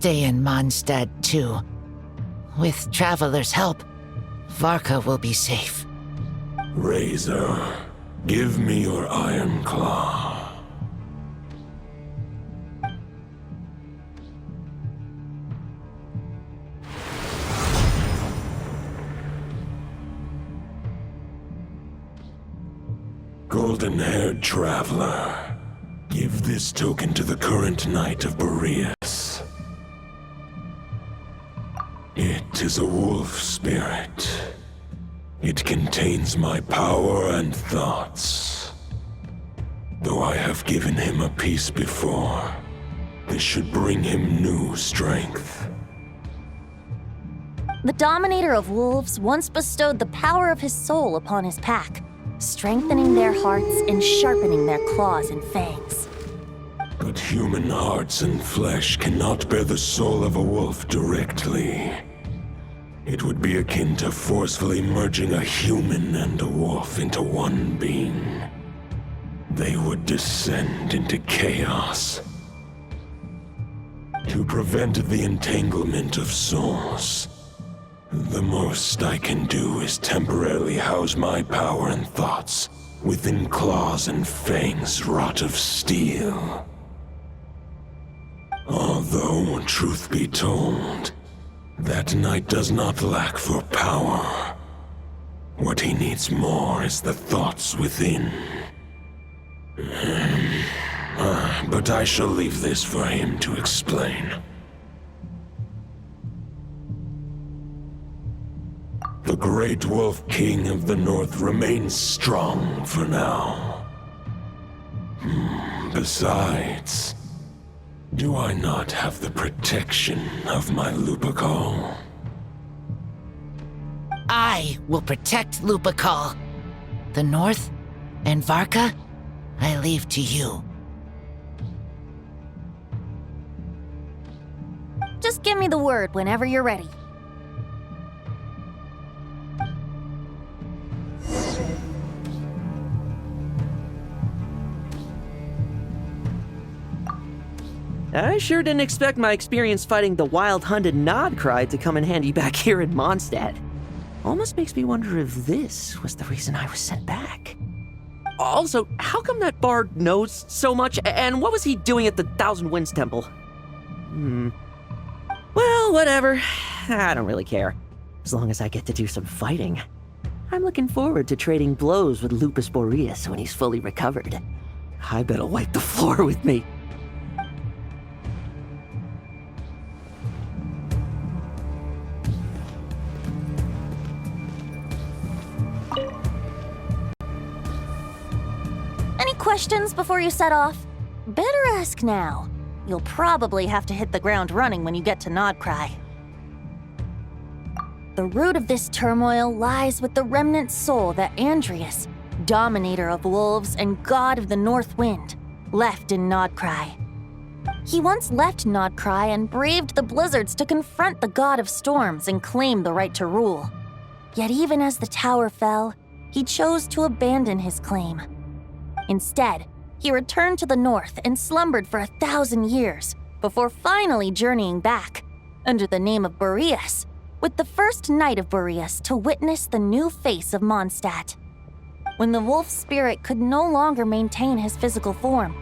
stay in Mondstadt too. With Traveler's help, Varka will be safe. Razor, give me your iron claw. Golden-haired traveler, give this token to the current Knight of Boreas. It is a wolf spirit. It contains my power and thoughts. Though I have given him a piece before, this should bring him new strength. The Dominator of Wolves once bestowed the power of his soul upon his pack, strengthening their hearts and sharpening their claws and fangs. But human hearts and flesh cannot bear the soul of a wolf directly. It would be akin to forcefully merging a human and a wolf into one being. They would descend into chaos. To prevent the entanglement of souls, the most I can do is temporarily house my power and thoughts within claws and fangs wrought of steel. Although, truth be told, that knight does not lack for power. What he needs more is the thoughts within. But I shall leave this for him to explain. The Great Wolf King of the North remains strong for now. Besides, do I not have the protection of my Lupacol? I will protect Lupacol. The North and Varka, I leave to you. Just give me the word whenever you're ready. I sure didn't expect my experience fighting the wild-hunted Nodcry to come in handy back here in Mondstadt. Almost makes me wonder if this was the reason I was sent back. Also, how come that bard knows so much, and what was he doing at the Thousand Winds Temple? Well, whatever. I don't really care. As long as I get to do some fighting. I'm looking forward to trading blows with Lupus Boreas when he's fully recovered. I bet he'll wipe the floor with me. Questions before you set off? Better ask now. You'll probably have to hit the ground running when you get to Nodcry. The root of this turmoil lies with the remnant soul that Andreas, Dominator of Wolves and God of the North Wind, left in Nodcry. He once left Nodcry and braved the blizzards to confront the God of Storms and claim the right to rule. Yet even as the tower fell, he chose to abandon his claim. Instead, he returned to the north and slumbered for 1,000 years before finally journeying back, under the name of Boreas, with the first Knight of Boreas to witness the new face of Mondstadt. When the wolf spirit could no longer maintain his physical form,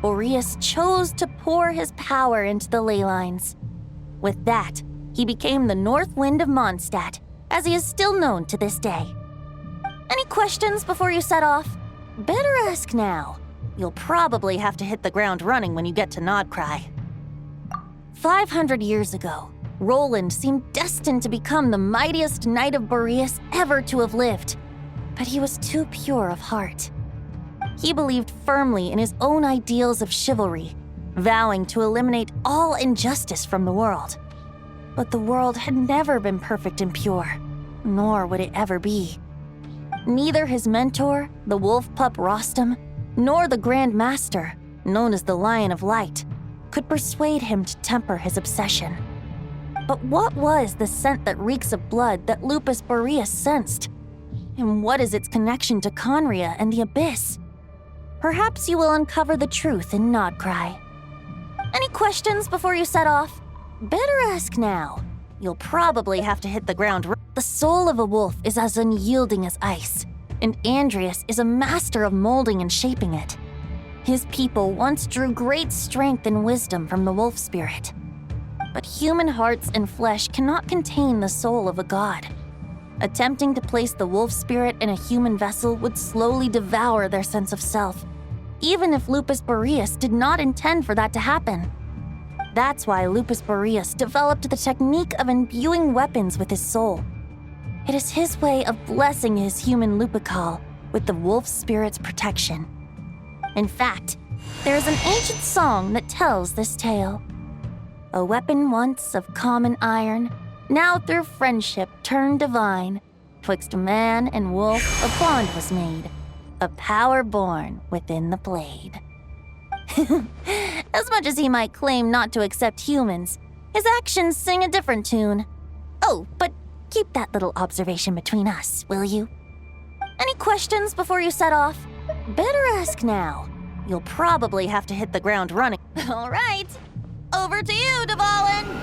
Boreas chose to pour his power into the ley lines. With that, he became the North Wind of Mondstadt, as he is still known to this day. Any questions before you set off? Better ask now. You'll probably have to hit the ground running when you get to Nodcry. 500 years ago, Roland seemed destined to become the mightiest Knight of Boreas ever to have lived. But he was too pure of heart. He believed firmly in his own ideals of chivalry, vowing to eliminate all injustice from the world. But the world had never been perfect and pure, nor would it ever be. Neither his mentor, the wolf pup Rostam, nor the Grand Master, known as the Lion of Light, could persuade him to temper his obsession. But what was the scent that reeks of blood that Lupus Boreas sensed? And what is its connection to Conria and the Abyss? Perhaps you will uncover the truth in Nodcry. Any questions before you set off? Better ask now. You'll probably have to hit the ground. The soul of a wolf is as unyielding as ice, and Andreas is a master of molding and shaping it. His people once drew great strength and wisdom from the wolf spirit. But human hearts and flesh cannot contain the soul of a god. Attempting to place the wolf spirit in a human vessel would slowly devour their sense of self, even if Lupus Boreas did not intend for that to happen. That's why Lupus Boreas developed the technique of imbuing weapons with his soul. It is his way of blessing his human Lupical with the wolf spirit's protection. In fact, there is an ancient song that tells this tale. A weapon once of common iron, now through friendship turned divine. Twixt man and wolf a bond was made, a power born within the blade. As much as he might claim not to accept humans, his actions sing a different tune. Oh, but keep that little observation between us, will you? Any questions before you set off? Better ask now. You'll probably have to hit the ground running. All right, over to you, Dvalin!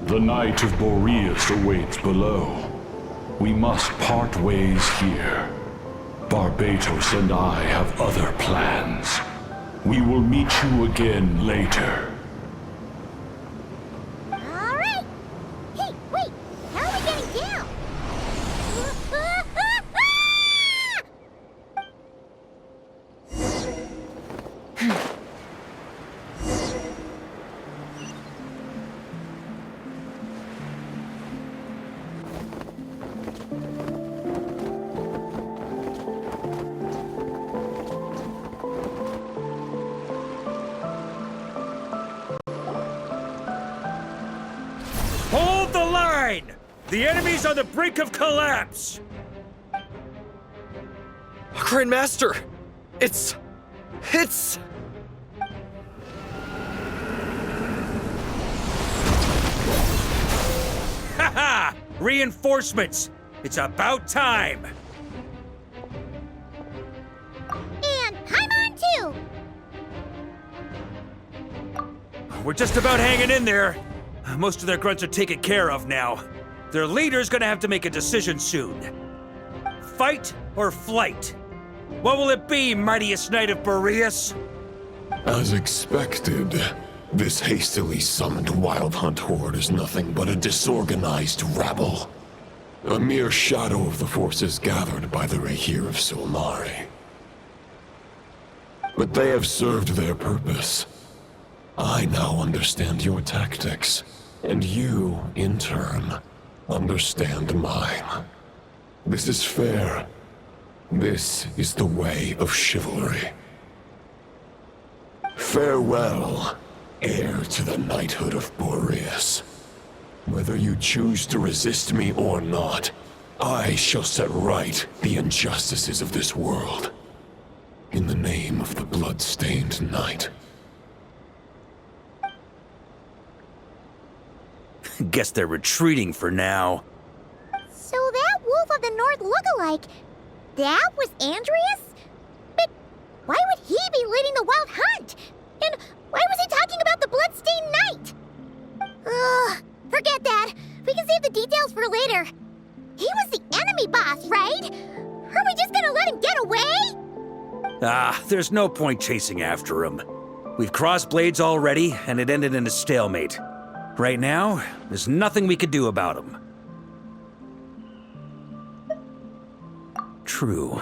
The Knight of Boreas awaits below. We must part ways here. Barbatos and I have other plans. We will meet you again later. All right. Hey, wait. How are we getting down? Hold the line! The enemy's on the brink of collapse! Grandmaster! It's... Haha! Reinforcements! It's about time! And I'm on too! We're just about hanging in there. Most of their grunts are taken care of now. Their leader's gonna have to make a decision soon. Fight or flight? What will it be, mightiest Knight of Boreas? As expected, this hastily summoned Wild Hunt horde is nothing but a disorganized rabble. A mere shadow of the forces gathered by the Rahir of Solmari. But they have served their purpose. I now understand your tactics, and you, in turn, understand mine. This is fair. This is the way of chivalry. Farewell, heir to the knighthood of Boreas. Whether you choose to resist me or not, I shall set right the injustices of this world. In the name of the blood-stained knight. Guess they're retreating for now. So that Wolf of the North lookalike, that was Andreas? But why would he be leading the Wild Hunt? And why was he talking about the Bloodstained Knight? Ugh, forget that. We can save the details for later. He was the enemy boss, right? Are we just gonna let him get away? There's no point chasing after him. We've crossed blades already, and it ended in a stalemate. Right now, there's nothing we could do about him. True.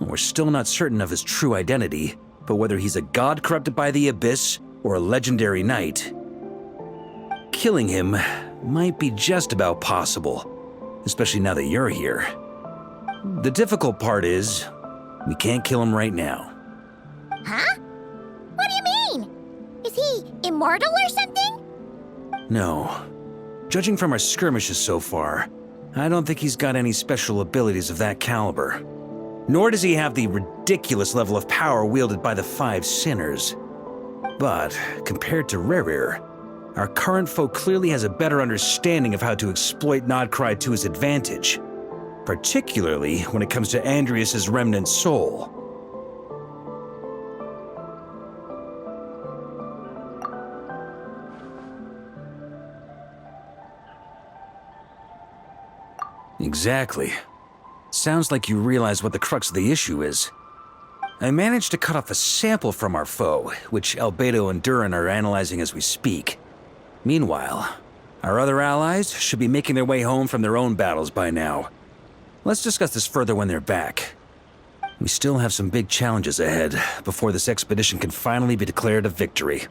We're still not certain of his true identity, but whether he's a god corrupted by the Abyss or a legendary knight, killing him might be just about possible, especially now that you're here. The difficult part is, we can't kill him right now. Huh? What do you mean? Is he immortal or something? No. Judging from our skirmishes so far, I don't think he's got any special abilities of that caliber. Nor does he have the ridiculous level of power wielded by the Five Sinners. But, compared to Rerir, our current foe clearly has a better understanding of how to exploit Nodcry to his advantage, particularly when it comes to Andrias' remnant soul. Exactly. Sounds like you realize what the crux of the issue is. I managed to cut off a sample from our foe, which Albedo and Durin are analyzing as we speak. Meanwhile, our other allies should be making their way home from their own battles by now. Let's discuss this further when they're back. We still have some big challenges ahead before this expedition can finally be declared a victory.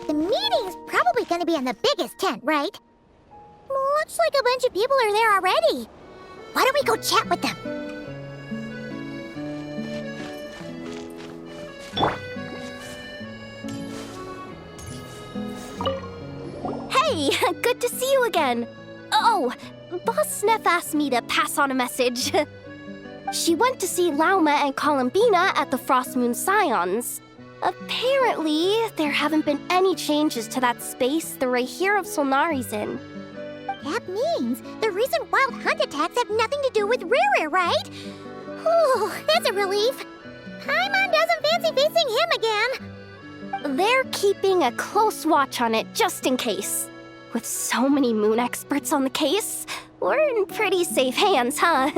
The meeting's probably gonna be in the biggest tent, right? Looks like a bunch of people are there already. Why don't we go chat with them? Hey, good to see you again. Oh, Boss Sneff asked me to pass on a message. She went to see Lauma and Columbina at the Frost Moon Scions. Apparently, there haven't been any changes to that space the Rahir of Solnari's in. That means the recent wild hunt attacks have nothing to do with Rerir, right? Whew, that's a relief. Paimon doesn't fancy facing him again. They're keeping a close watch on it just in case. With so many moon experts on the case, we're in pretty safe hands, huh?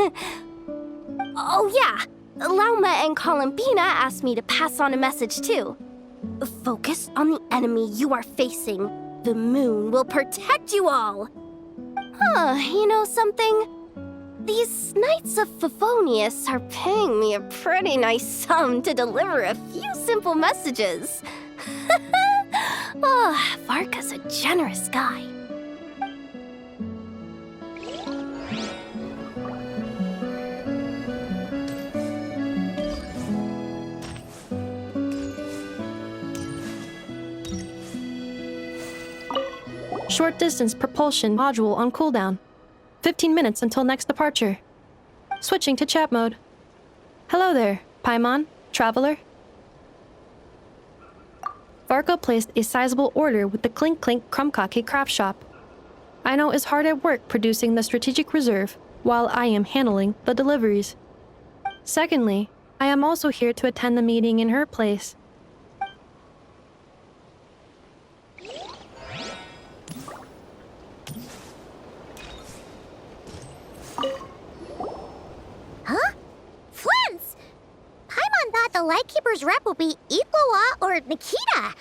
Oh yeah, Lauma and Columbina asked me to pass on a message too. Focus on the enemy you are facing. The moon will protect you all. Huh, you know something? These Knights of Favonius are paying me a pretty nice sum to deliver a few simple messages. Oh, Varka's a generous guy. Short distance propulsion module on cooldown. 15 minutes until next departure. Switching to chat mode. Hello there, Paimon, traveler. Varka placed a sizable order with the Clink Clink Krumkake craft shop. Aino is hard at work producing the strategic reserve, while I am handling the deliveries. Secondly, I am also here to attend the meeting in her place. Huh? Flint's! Paimon thought the Lightkeeper's rep would be Iqua or Nikita.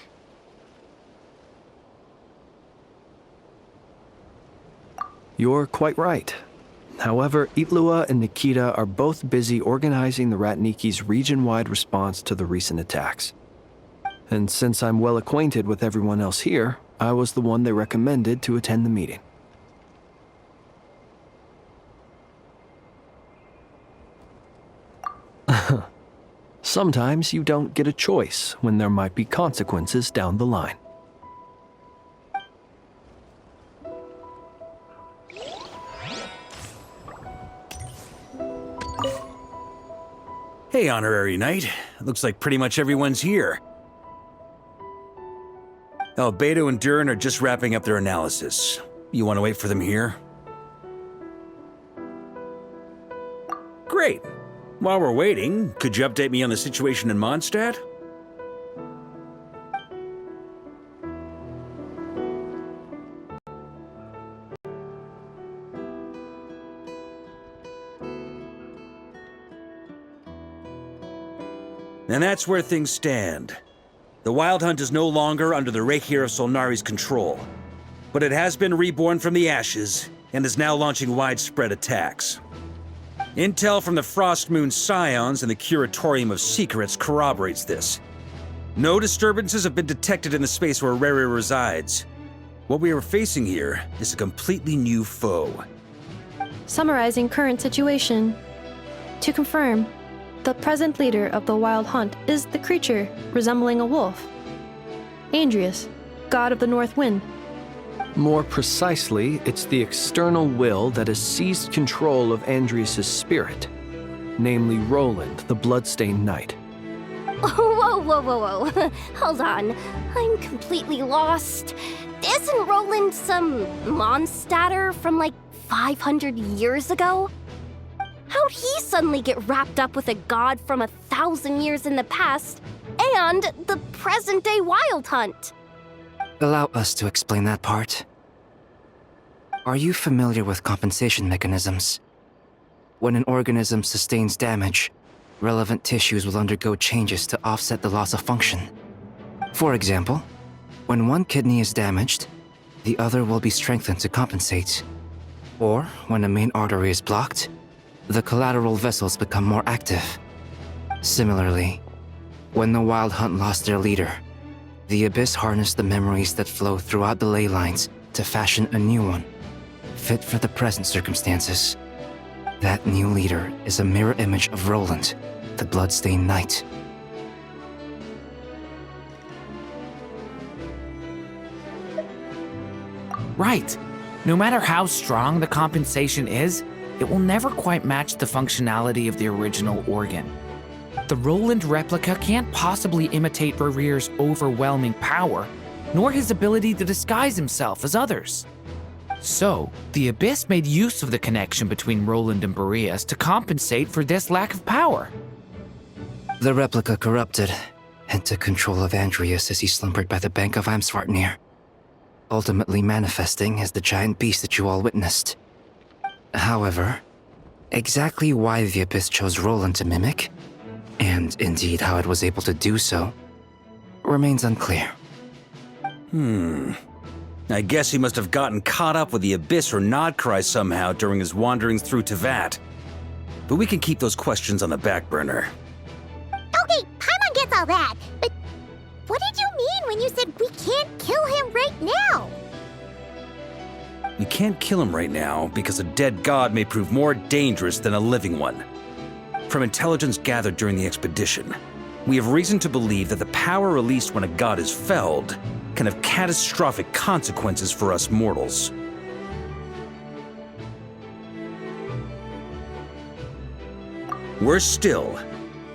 You're quite right. However, Itlua and Nikita are both busy organizing the Ratniki's region-wide response to the recent attacks. And since I'm well acquainted with everyone else here, I was the one they recommended to attend the meeting. Sometimes you don't get a choice when there might be consequences down the line. Hey, Honorary Knight. Looks like pretty much everyone's here. Albedo and Durin are just wrapping up their analysis. You want to wait for them here? Great. While we're waiting, could you update me on the situation in Mondstadt? And that's where things stand. The Wild Hunt is no longer under the Reikir of Solnari's control, but it has been reborn from the ashes and is now launching widespread attacks. Intel from the Frost Moon Scions and the Curatorium of Secrets corroborates this. No disturbances have been detected in the space where Rere resides. What we are facing here is a completely new foe. Summarizing current situation. To confirm, the present leader of the Wild Hunt is the creature resembling a wolf. Andrius, god of the North Wind. More precisely, it's the external will that has seized control of Andrius' spirit, namely Roland, the Bloodstained Knight. Whoa. Hold on. I'm completely lost. Isn't Roland some Mondstadter from like 500 years ago? How'd he suddenly get wrapped up with a god from 1,000 years in the past and the present-day Wild Hunt? Allow us to explain that part. Are you familiar with compensation mechanisms? When an organism sustains damage, relevant tissues will undergo changes to offset the loss of function. For example, when one kidney is damaged, the other will be strengthened to compensate. Or when a main artery is blocked, the collateral vessels become more active. Similarly, when the Wild Hunt lost their leader, the Abyss harnessed the memories that flow throughout the ley lines to fashion a new one, fit for the present circumstances. That new leader is a mirror image of Roland, the Bloodstained Knight. Right. No matter how strong the compensation is, it will never quite match the functionality of the original organ. The Roland replica can't possibly imitate Rere's overwhelming power, nor his ability to disguise himself as others. So, the Abyss made use of the connection between Roland and Boreas to compensate for this lack of power. The replica corrupted and took control of Andrius as he slumbered by the bank of Amsvartnir, ultimately manifesting as the giant beast that you all witnessed. However, exactly why the Abyss chose Roland to mimic, and indeed how it was able to do so, remains unclear. I guess he must have gotten caught up with the Abyss or Nodcry somehow during his wanderings through Teyvat. But we can keep those questions on the back burner. Okay, Paimon gets all that, but what did you mean when you said we can't kill him right now? We can't kill him right now because a dead god may prove more dangerous than a living one. From intelligence gathered during the expedition, we have reason to believe that the power released when a god is felled can have catastrophic consequences for us mortals. Worse still,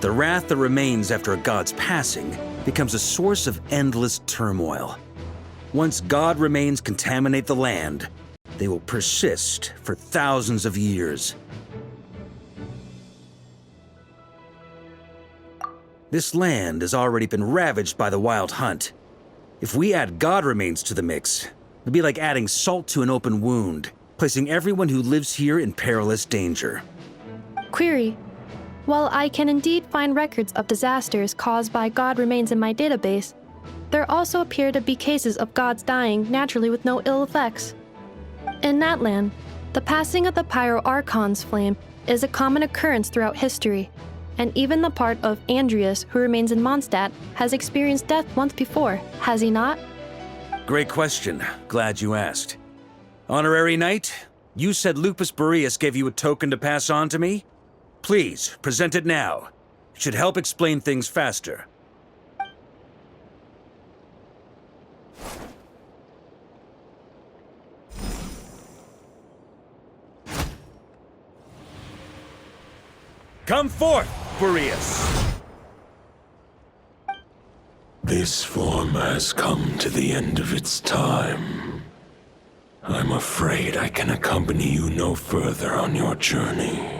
the wrath that remains after a god's passing becomes a source of endless turmoil. Once god remains contaminate the land, they will persist for thousands of years. This land has already been ravaged by the Wild Hunt. If we add god remains to the mix, it'd be like adding salt to an open wound, placing everyone who lives here in perilous danger. Query. While I can indeed find records of disasters caused by god remains in my database, there also appear to be cases of gods dying naturally with no ill effects. In that land, the passing of the Pyro-Archon's flame is a common occurrence throughout history, and even the part of Andrius who remains in Mondstadt has experienced death once before, has he not? Great question. Glad you asked. Honorary Knight, you said Lupus Boreas gave you a token to pass on to me? Please, present it now. It should help explain things faster. Come forth, Boreas! This form has come to the end of its time. I'm afraid I can accompany you no further on your journey.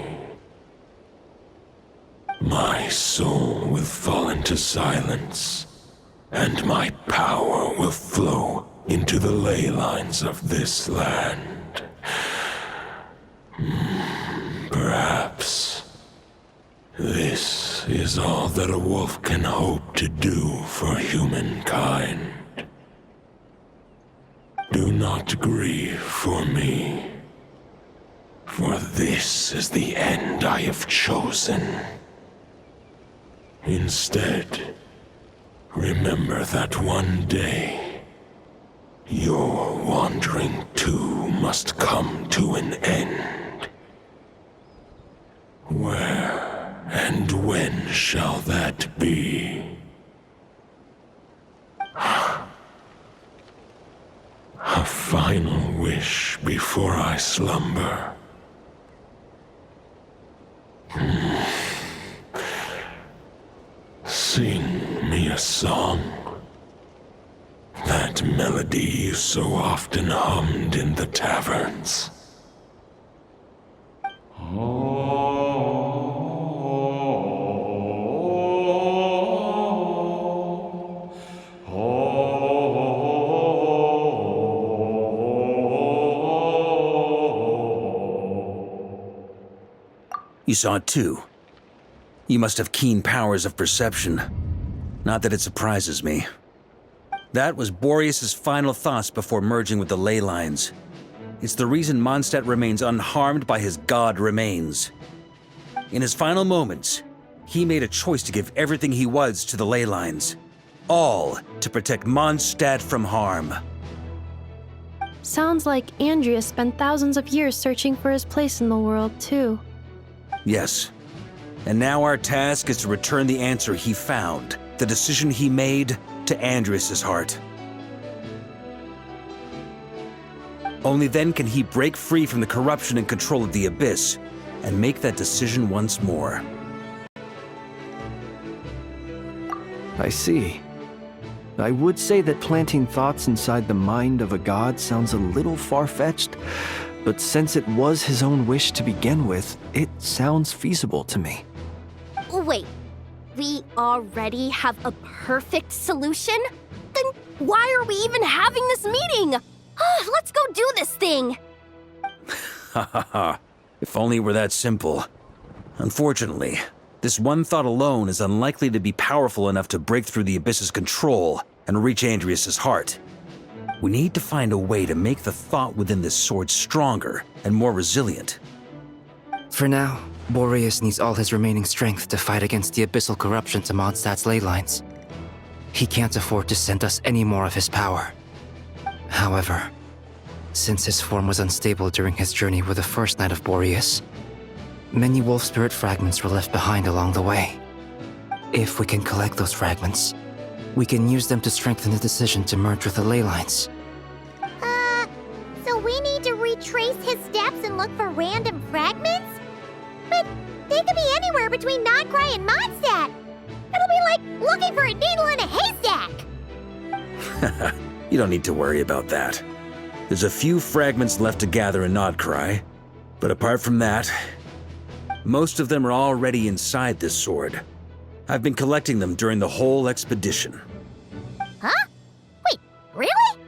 My soul will fall into silence, and my power will flow into the ley lines of this land. Perhaps This is all that a wolf can hope to do for humankind. Do not grieve for me, for this is the end I have chosen. Instead, remember that one day, your wandering too must come to an end. Where and when shall that be? A final wish before I slumber. Sing me a song. That melody you so often hummed in the taverns. You saw it too. You must have keen powers of perception. Not that it surprises me. That was Boreas's final thoughts before merging with the ley lines. It's the reason Mondstadt remains unharmed by his god remains. In his final moments, he made a choice to give everything he was to the ley lines. All to protect Mondstadt from harm. Sounds like Andreas spent thousands of years searching for his place in the world, too. Yes. And now our task is to return the answer he found, the decision he made, to Andreas' heart. Only then can he break free from the corruption and control of the Abyss, and make that decision once more. I see. I would say that planting thoughts inside the mind of a god sounds a little far-fetched, but since it was his own wish to begin with, it sounds feasible to me. Wait, we already have a perfect solution? Then why are we even having this meeting? Let's go do this thing! Ha ha ha. If only it were that simple. Unfortunately, this one thought alone is unlikely to be powerful enough to break through the Abyss's control and reach Andreas' heart. We need to find a way to make the thought within this sword stronger and more resilient. For now, Boreas needs all his remaining strength to fight against the abyssal corruption to Mondstadt's ley lines. He can't afford to send us any more of his power. However, since his form was unstable during his journey with the first Knight of Boreas, many wolf spirit fragments were left behind along the way. If we can collect those fragments, we can use them to strengthen the decision to merge with the ley lines. So we need to retrace his steps and look for random fragments? But they could be anywhere between Nodcry and Mondstadt. It'll be like looking for a needle in a haystack. You don't need to worry about that. There's a few fragments left to gather in Nodcry, but apart from that, most of them are already inside this sword. I've been collecting them during the whole expedition. Huh? Wait, really?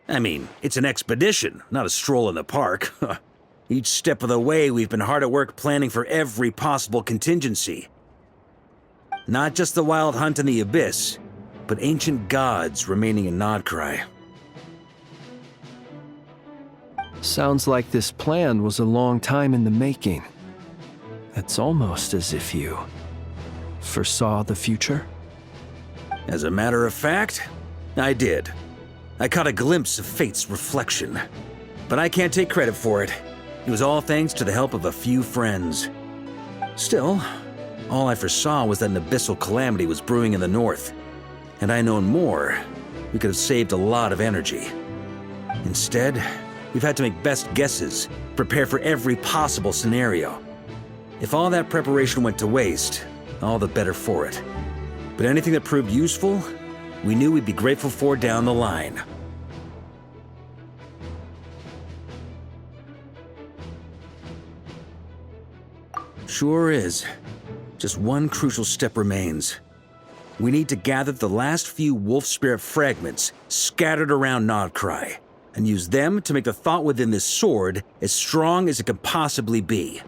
I mean, it's an expedition, not a stroll in the park. Each step of the way, we've been hard at work planning for every possible contingency. Not just the wild hunt in the Abyss, but ancient gods remaining in Nodcry. Sounds like this plan was a long time in the making. It's almost as if you foresaw the future. As a matter of fact, I did. I caught a glimpse of fate's reflection. But I can't take credit for it. It was all thanks to the help of a few friends. Still, all I foresaw was that an abyssal calamity was brewing in the north. Had I known more, we could have saved a lot of energy. Instead, we've had to make best guesses, prepare for every possible scenario. If all that preparation went to waste, all the better for it. But anything that proved useful, we knew we'd be grateful for down the line. Sure is. Just one crucial step remains. We need to gather the last few wolf spirit fragments scattered around Nodcry, and use them to make the thought within this sword as strong as it can possibly be.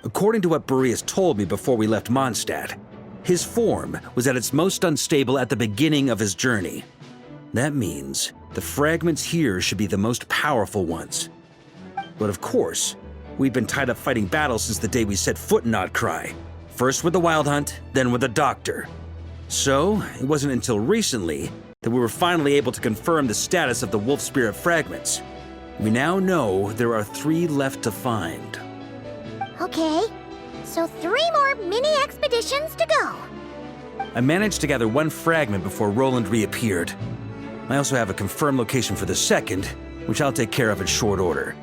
According to what Boreas told me before we left Mondstadt, his form was at its most unstable at the beginning of his journey. That means the fragments here should be the most powerful ones. But of course, we've been tied up fighting battles since the day we set foot in Nodcry. First with the Wild Hunt, then with the Doctor. So, it wasn't until recently that we were finally able to confirm the status of the Wolf Spirit fragments. We now know there are 3 left to find. Okay, so 3 more mini expeditions to go. I managed to gather 1 fragment before Roland reappeared. I also have a confirmed location for the second, which I'll take care of in short order.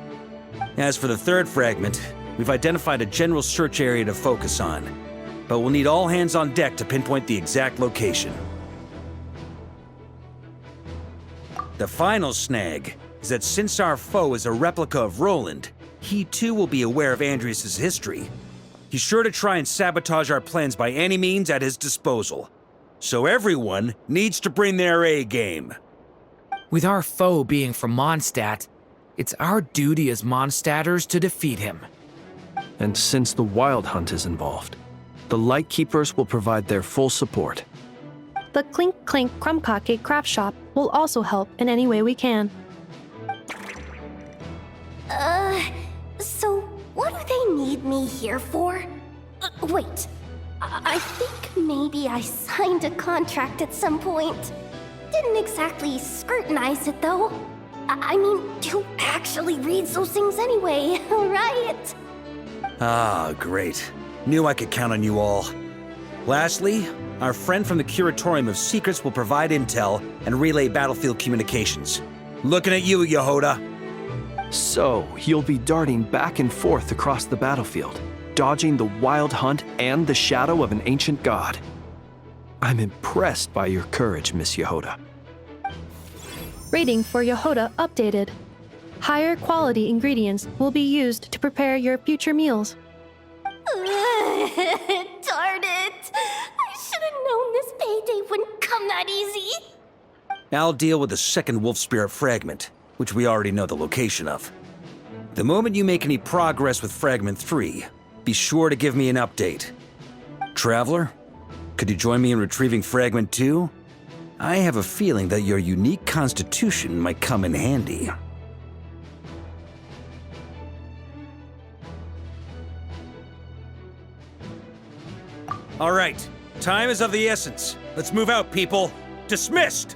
As for the 3rd fragment, we've identified a general search area to focus on, but we'll need all hands on deck to pinpoint the exact location. The final snag is that since our foe is a replica of Roland, he too will be aware of Andrias' history. He's sure to try and sabotage our plans by any means at his disposal. So everyone needs to bring their A game. With our foe being from Mondstadt, it's our duty as Mondstadters to defeat him. And since the Wild Hunt is involved, the Lightkeepers will provide their full support. The Clink Clink Krumkake craft shop will also help in any way we can. So what do they need me here for? Wait, I think maybe I signed a contract at some point. Didn't exactly scrutinize it though. I mean, who actually reads those things anyway, right? Ah, great. Knew I could count on you all. Lastly, our friend from the Curatorium of Secrets will provide intel and relay battlefield communications. Looking at you, Yehoda. So, you'll be darting back and forth across the battlefield, dodging the Wild Hunt and the shadow of an ancient god. I'm impressed by your courage, Miss Yehoda. Rating for Yehoda updated. Higher quality ingredients will be used to prepare your future meals. Darn it! I should have known this payday wouldn't come that easy. I'll deal with the second Wolf Spirit fragment, which we already know the location of. The moment you make any progress with Fragment 3, be sure to give me an update. Traveler, could you join me in retrieving Fragment 2? I have a feeling that your unique constitution might come in handy. All right, time is of the essence. Let's move out, people. Dismissed!